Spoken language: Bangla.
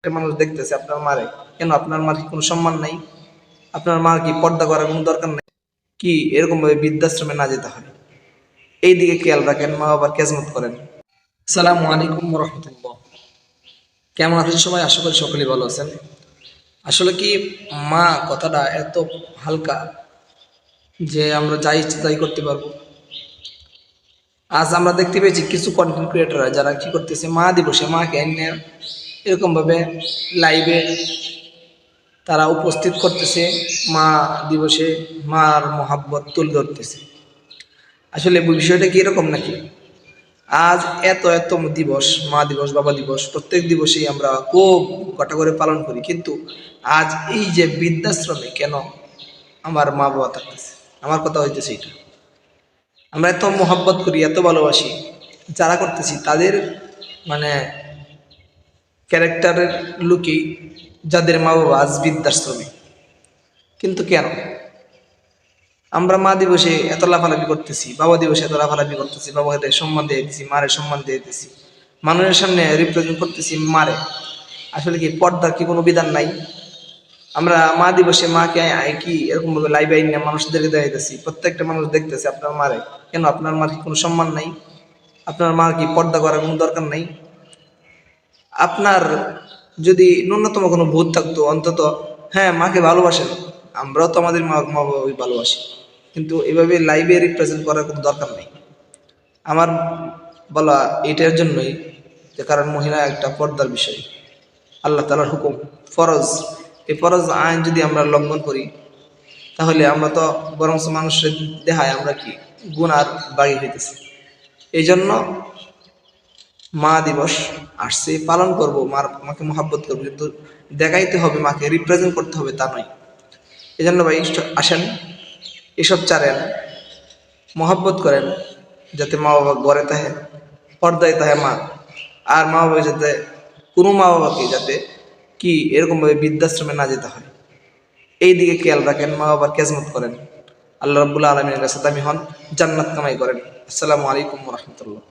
একটা মানুষ দেখতেছে আপনার মারে, কেন আপনার মার কি কোনো সম্মান নাই? আপনার মার কি পর্দা করার কোনো দরকার নেই? কি এরকম ভাবে বৃদ্ধাশ্রমে না যেতে হয়? এই দিকে খেয়াল রাখেন, মা বাবার খেজমত করেন। আসসালামু আলাইকুম রহমতুল্লাহ। কেমন আছেন সবাই? আশা করি সকলেই ভালো আছেন। আসলে কি, মা কথাটা এত হালকা যে আমরা যাই ইচ্ছে তাই করতে পারবো। আজ আমরা দেখতে পেয়েছি কিছু কন্টেন্ট ক্রিয়েটাররা যারা কি করতেছে, মা দিবসে মাকে এনে এরকম ভাবে লাইভে তারা উপস্থিত করতেছে, মা দিবসে মার মহাব্বত তুলে ধরতেছে। আসলে বিষয়টা কি এরকম নাকি? আজ এত এত দিবস, মা দিবস, বাবা দিবস, প্রত্যেক দিবসেই আমরা খুব ঘটা করে পালন করি, কিন্তু আজ এই যে বৃদ্ধাশ্রমে কেন আমার মা বাবা থাকতেছে? আমার কথা হইতেছে এটা, আমরা এত মহাব্বত করি, এত ভালোবাসি, যারা করতেছি তাদের মানে ক্যারেক্টারের লুকেই যাদের মা বাবা আজ বৃদ্ধাশ্রমে। কিন্তু কেন আমরা মা দিবসে এত লাফালাফি করতেছি, বাবা দিবসে এত লাফালাফি করতেছি, বাবাকে সম্মান দিয়ে দিতেছি, মারে সম্মান দিয়ে দিতেছি, মানুষের সামনে রিপ্রেজেন্ট করতেছি মারে? আসলে কি পর্দার কি কোনো বিধান নাই? আমরা মা দিবসে মাকে কি এরকম ভাবে লাইভ আইন মানুষদেরকে দেখাইতেছি, প্রত্যেকটা মানুষ দেখতেছে আপনার মারে, কেন আপনার মার কি কোনো সম্মান নাই? আপনার মার কি পর্দা করার কোনো দরকার নাই? আপনার যদি ন্যূনতম কোনো বোধ থাকতো অন্তত, হ্যাঁ মাকে ভালোবাসেন, আমরাও তো আমাদের মা মা বাবাকে ভালোবাসি, কিন্তু এভাবে লাইভে রিপ্রেজেন্ট করার কোনো দরকার নেই। আমার বলা এটার জন্যই যে কারণ মহিলা একটা পর্দার বিষয়, আল্লাহ তাআলার হুকুম, ফরজ। এই ফরজ আইন যদি আমরা লঙ্ঘন করি, তাহলে আমরা তো বরং মানুষের দেখায় আমরা কি গুনার বাগি হইতেছি। এই জন্য মা দিবস আসছে, পালন করব, মাকে মহাব্বত করবো, কিন্তু দেখাইতে হবে, মাকে রিপ্রেজেন্ট করতে হবে তা নয়। এই জন্য ভাই আসেন, এসব চারেন, মহাব্বত করেন, যাতে মা বাবা ঘরে থাকে, পর্দায় থাকে মা, আর মা বাবা যাতে কোনো মা বাবাকে যাতে কি এরকমভাবে বৃদ্ধাশ্রমে না যেতে হয়, এই দিকে খেয়াল রাখেন, মা বাবার খেজমত করেন। আল্লাহ রাব্বুল আলামিনের কাছে দামি হন, জান্নাত কামাই করেন। আসসালামু আলাইকুম রহমতুল্লাহ।